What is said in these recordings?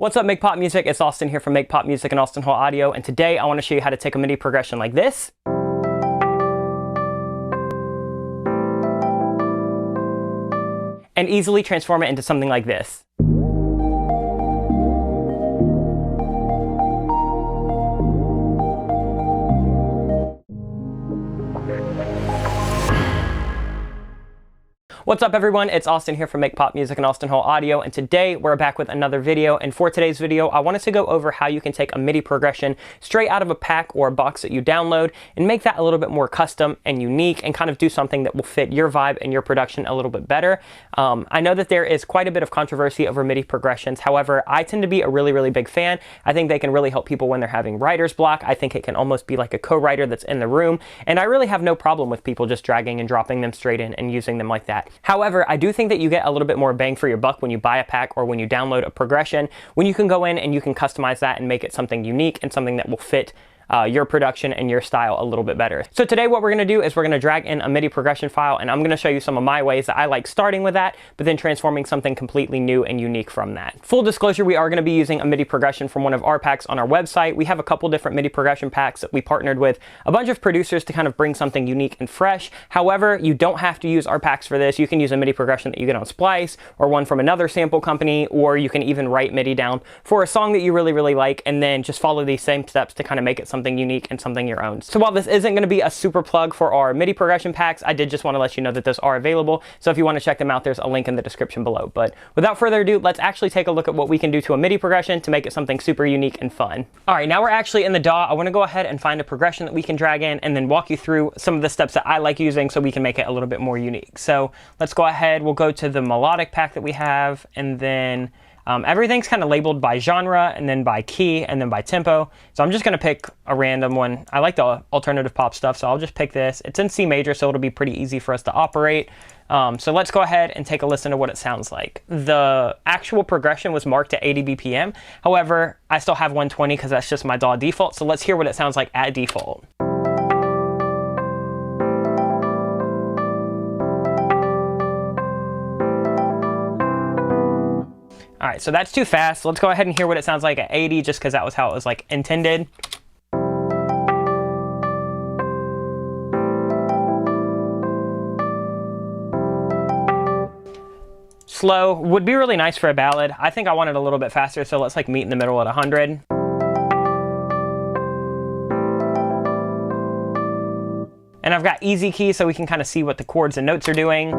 What's up, Make Pop Music? It's Austin here from Make Pop Music and Austin Hall Audio, and today I want to show you how to take a MIDI progression like this and easily transform it into something like this. What's up, everyone? It's Austin here from Make Pop Music and Austin Hall Audio, and today we're back with another video. And for today's video, I wanted to go over how you can take a MIDI progression straight out of a pack or a box that you download and make that a little bit more custom and unique and kind of do something that will fit your vibe and your production a little bit better. I know that there is quite a bit of controversy over MIDI progressions. However, I tend to be a really big fan. I think they can really help people when they're having writer's block. I think it can almost be like a co-writer that's in the room, and I really have no problem with people just dragging and dropping them straight in and using them like that. However, I do think that you get a little bit more bang for your buck when you buy a pack or when you download a progression, when you can go in and you can customize that and make it something unique and something that will fit your production and your style a little bit better. So today what we're going to do is we're going to drag in a MIDI progression file, and I'm going to show you some of my ways that I like starting with that, but then transforming something completely new and unique from that. Full disclosure, we are going to be using a MIDI progression from one of our packs on our website. We have a couple different MIDI progression packs that we partnered with a bunch of producers to kind of bring something unique and fresh. However, you don't have to use our packs for this. You can use a MIDI progression that you get on Splice or one from another sample company, or you can even write MIDI down for a song that you really like and then just follow these same steps to kind of make it something unique and something your own. So while this isn't going to be a super plug for our MIDI progression packs, I did just want to let you know that those are available. So if you want to check them out, there's a link in the description below. But without further ado, let's actually take a look at what we can do to a MIDI progression to make it something super unique and fun. All right, now we're actually in the DAW. I want to go ahead and find a progression that we can drag in and then walk you through some of the steps that I like using so we can make it a little bit more unique. So let's go ahead. We'll go to the melodic pack that we have, and then everything's kind of labeled by genre and then by key and then by tempo. So I'm just going to pick a random one. I like the alternative pop stuff, so I'll just pick this. It's in C major, so it'll be pretty easy for us to operate. So let's go ahead and take a listen to what it sounds like. The actual progression was marked at 80 BPM. However, I still have 120 because that's just my DAW default. So let's hear what it sounds like at default. All right, so that's too fast. Let's go ahead and hear what it sounds like at 80, just because that was how it was like intended. Slow would be really nice for a ballad. I think I want it a little bit faster, so let's like meet in the middle at 100. And I've got easy key so we can kind of see what the chords and notes are doing.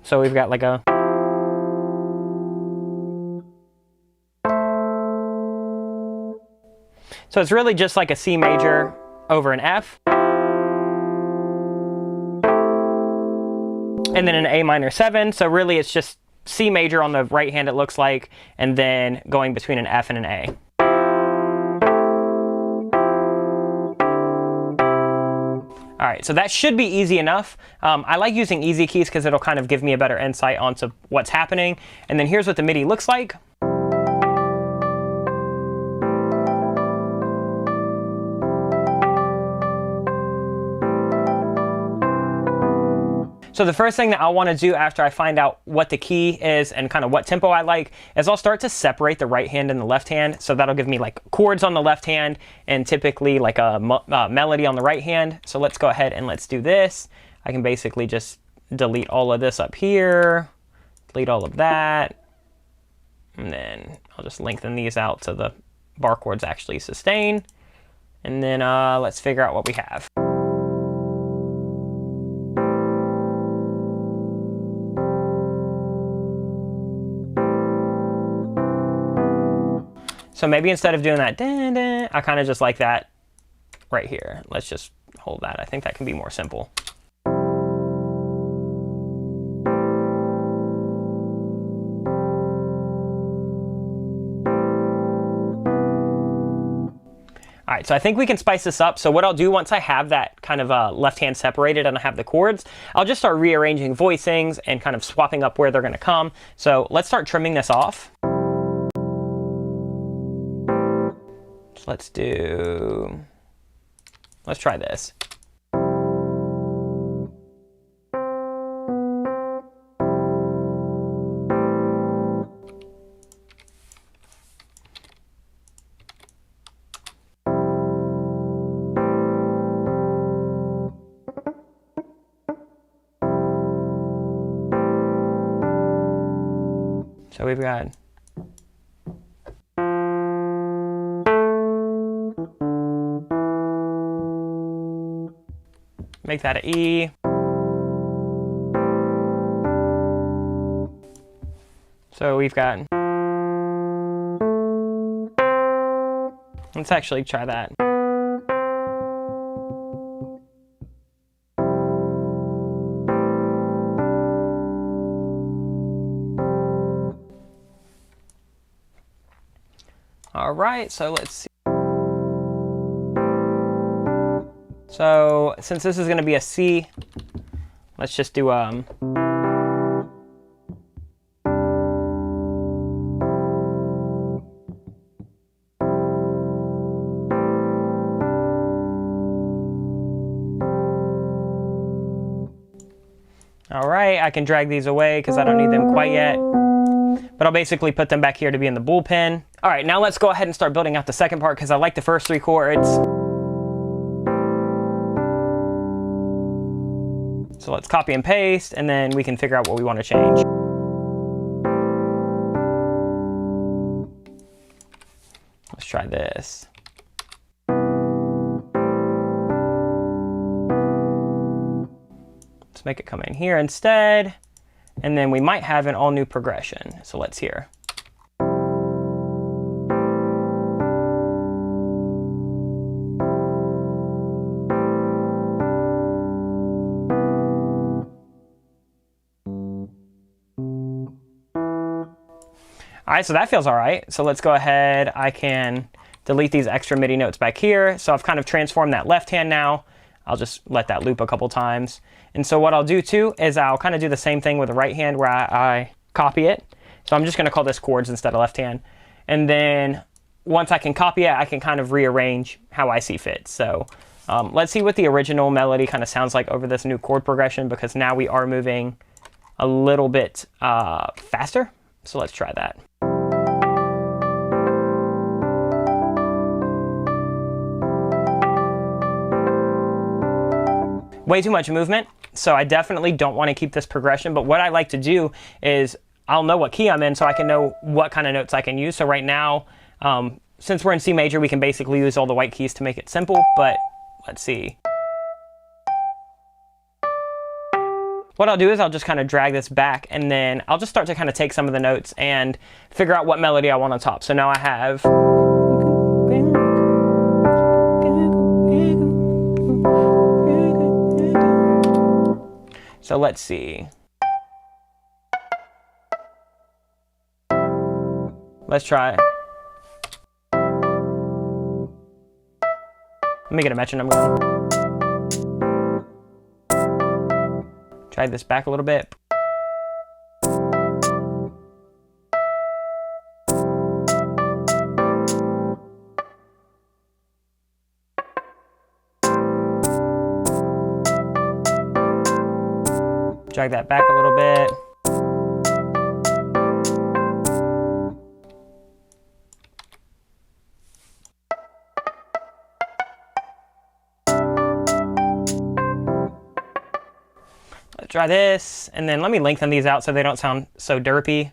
So we've got like a... So it's really just like a C major over an F. And then an A minor 7. So really it's just C major on the right hand, it looks like, and then going between an F and an A. All right, so that should be easy enough. I like using easy keys because it'll kind of give me a better insight onto what's happening. And then here's what the MIDI looks like. So the first thing that I want to do after I find out what the key is and kind of what tempo I like is I'll start to separate the right hand and the left hand. So that'll give me like chords on the left hand and typically like a melody on the right hand. So let's go ahead and let's do this. I can basically just delete all of this up here, delete all of that, and then I'll just lengthen these out so the bar chords actually sustain. And then let's figure out what we have. So maybe instead of doing that, dun, dun, I kind of just like that right here. Let's just hold that. I think that can be more simple. All right, so I think we can spice this up. So what I'll do once I have that kind of left hand separated and I have the chords, I'll just start rearranging voicings and kind of swapping up where they're going to come. So let's start trimming this off. Let's try this. So we've got make that an E. So we've got, let's actually try that. All right, so let's see. So since this is going to be a C, let's just do all right, I can drag these away because I don't need them quite yet. But I'll basically put them back here to be in the bullpen. All right, now let's go ahead and start building out the second part because I like the first 3 chords. So let's copy and paste, and then we can figure out what we want to change. Let's try this. Let's make it come in here instead. And then we might have an all new progression. So let's hear. All right, so that feels all right. So let's go ahead. I can delete these extra MIDI notes back here. So I've kind of transformed that left hand now. I'll just let that loop a couple times. And so what I'll do too is I'll kind of do the same thing with the right hand where I copy it. So I'm just going to call this chords instead of left hand. And then once I can copy it, I can kind of rearrange how I see fit. So let's see what the original melody kind of sounds like over this new chord progression, because now we are moving a little bit faster. So let's try that. Way too much movement, so I definitely don't want to keep this progression, but what I like to do is I'll know what key I'm in so I can know what kind of notes I can use. So right now, since we're in C major, we can basically use all the white keys to make it simple, but let's see. What I'll do is I'll just kind of drag this back, and then I'll just start to kind of take some of the notes and figure out what melody I want on top. So now I have... So let's see. Let's try. Let me get a metronome going. Try this back a little bit. Drag that back a little bit. Let's try this, and then let me lengthen these out so they don't sound so derpy.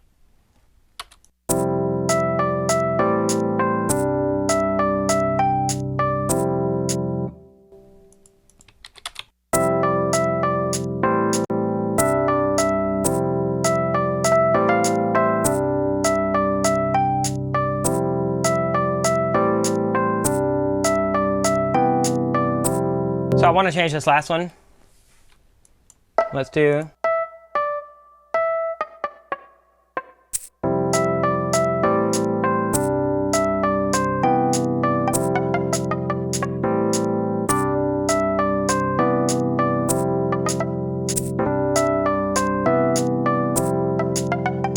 So I want to change this last one. Let's do.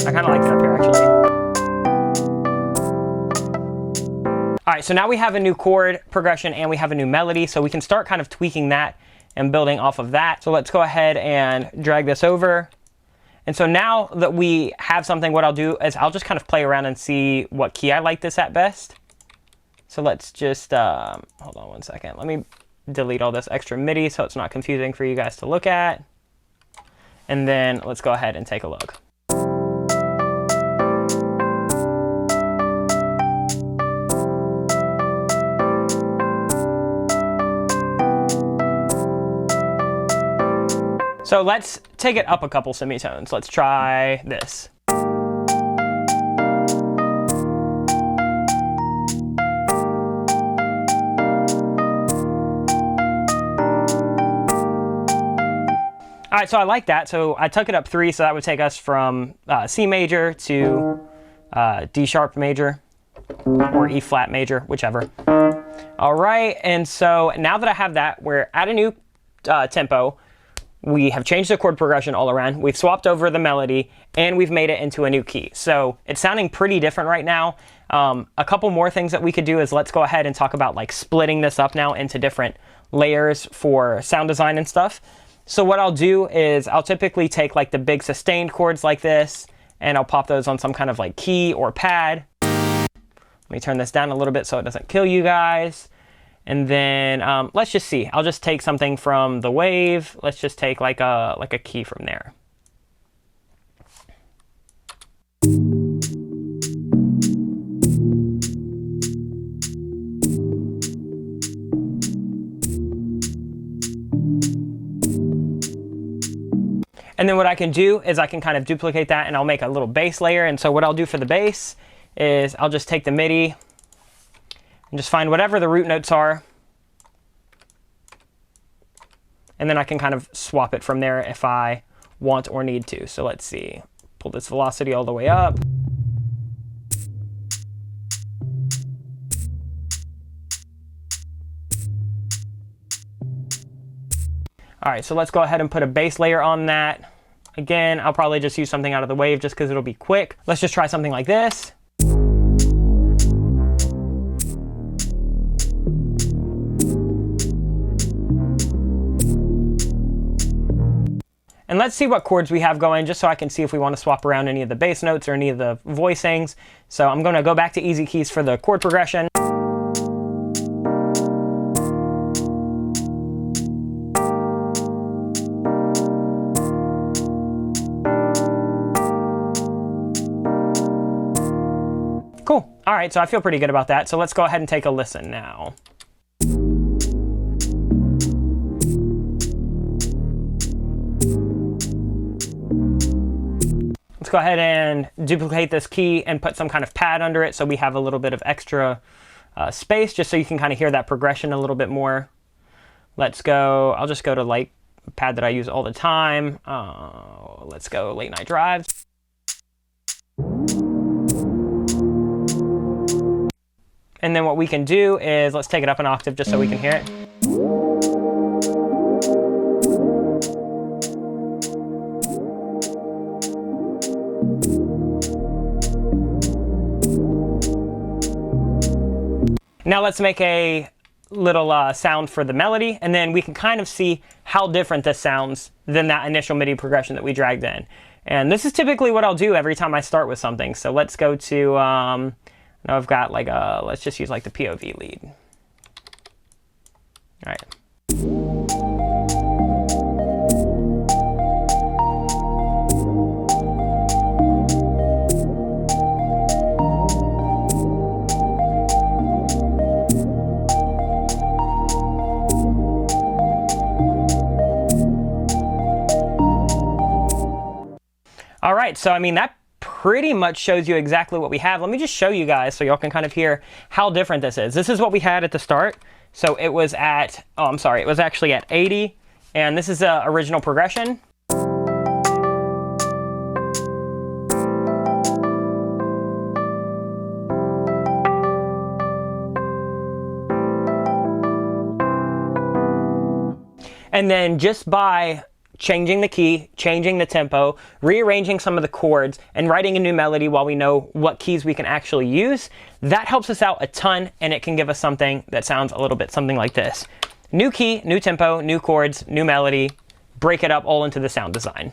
I kind of like that up here actually. All right, so now we have a new chord progression and we have a new melody, so we can start kind of tweaking that and building off of that. So let's go ahead and drag this over. And so now that we have something, what I'll do is I'll just kind of play around and see what key I like this at best. So let's just, hold on one second. Let me delete all this extra MIDI so it's not confusing for you guys to look at. And then let's go ahead and take a look. So let's take it up a couple semitones. Let's try this. All right, so I like that. So I took it up 3, so that would take us from C major to D sharp major, or E flat major, whichever. All right, and so now that I have that, we're at a new tempo. We have changed the chord progression all around. We've swapped over the melody, and we've made it into a new key. So it's sounding pretty different right now. A couple more things that we could do is let's go ahead and talk about like splitting this up now into different layers for sound design and stuff. So what I'll do is I'll typically take like the big sustained chords like this, and I'll pop those on some kind of like key or pad. Let me turn this down a little bit so it doesn't kill you guys. And then let's just see. I'll just take something from the wave. Let's just take like a key from there. And then what I can do is I can kind of duplicate that, and I'll make a little bass layer. And so what I'll do for the bass is I'll just take the MIDI and just find whatever the root notes are. And then I can kind of swap it from there if I want or need to. So let's see, pull this velocity all the way up. All right, so let's go ahead and put a bass layer on that. Again, I'll probably just use something out of the wave just because it'll be quick. Let's just try something like this. And let's see what chords we have going, just so I can see if we want to swap around any of the bass notes or any of the voicings. So I'm going to go back to easy keys for the chord progression. Cool. All right, so I feel pretty good about that. So let's go ahead and take a listen now. Let's go ahead and duplicate this key and put some kind of pad under it so we have a little bit of extra space, just so you can kind of hear that progression a little bit more. Let's go, I'll just go to like a pad that I use all the time. Let's go Late Night Drives. And then what we can do is let's take it up an octave just so we can hear it. Now let's make a little sound for the melody, and then we can kind of see how different this sounds than that initial MIDI progression that we dragged in. And this is typically what I'll do every time I start with something. So let's go to, now I've got like a, let's just use like the POV lead. All right. All right, so I mean, that pretty much shows you exactly what we have. Let me just show you guys so y'all can kind of hear how different this is. This is what we had at the start. So it was at, oh, I'm sorry, it was actually at 80. And this is the original progression. And then just by changing the key, changing the tempo, rearranging some of the chords, and writing a new melody while we know what keys we can actually use, that helps us out a ton, and it can give us something that sounds a little bit something like this. New key, new tempo, new chords, new melody, break it up all into the sound design.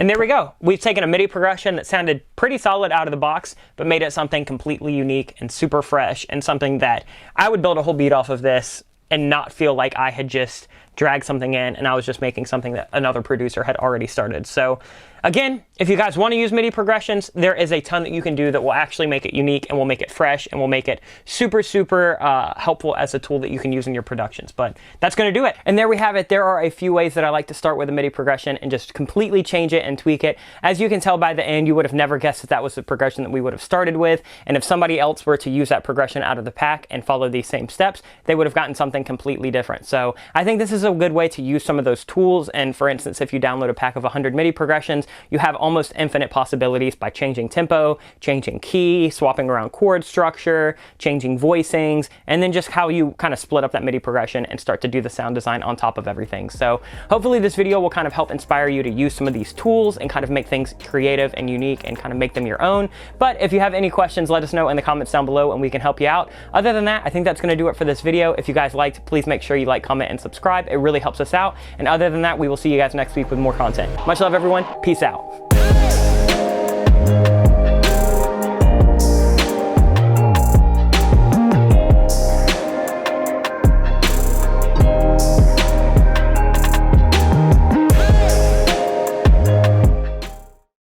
And there we go. We've taken a MIDI progression that sounded pretty solid out of the box, but made it something completely unique and super fresh, and something that I would build a whole beat off of this and not feel like I had just dragged something in and I was just making something that another producer had already started. So again, if you guys want to use MIDI progressions, there is a ton that you can do that will actually make it unique and will make it fresh and will make it super, super helpful as a tool that you can use in your productions. But that's going to do it. And there we have it. There are a few ways that I like to start with a MIDI progression and just completely change it and tweak it. As you can tell by the end, you would have never guessed that that was the progression that we would have started with. And if somebody else were to use that progression out of the pack and follow these same steps, they would have gotten something completely different. So I think this is a good way to use some of those tools. And for instance, if you download a pack of 100 MIDI progressions, you have almost infinite possibilities by changing tempo, changing key, swapping around chord structure, changing voicings, and then just how you kind of split up that MIDI progression and start to do the sound design on top of everything. So hopefully this video will kind of help inspire you to use some of these tools and kind of make things creative and unique and kind of make them your own. But if you have any questions, let us know in the comments down below and we can help you out. Other than that, I think that's going to do it for this video. If you guys liked, please make sure you like, comment, and subscribe. It really helps us out. And other than that, we will see you guys next week with more content. Much love, everyone. Peace out.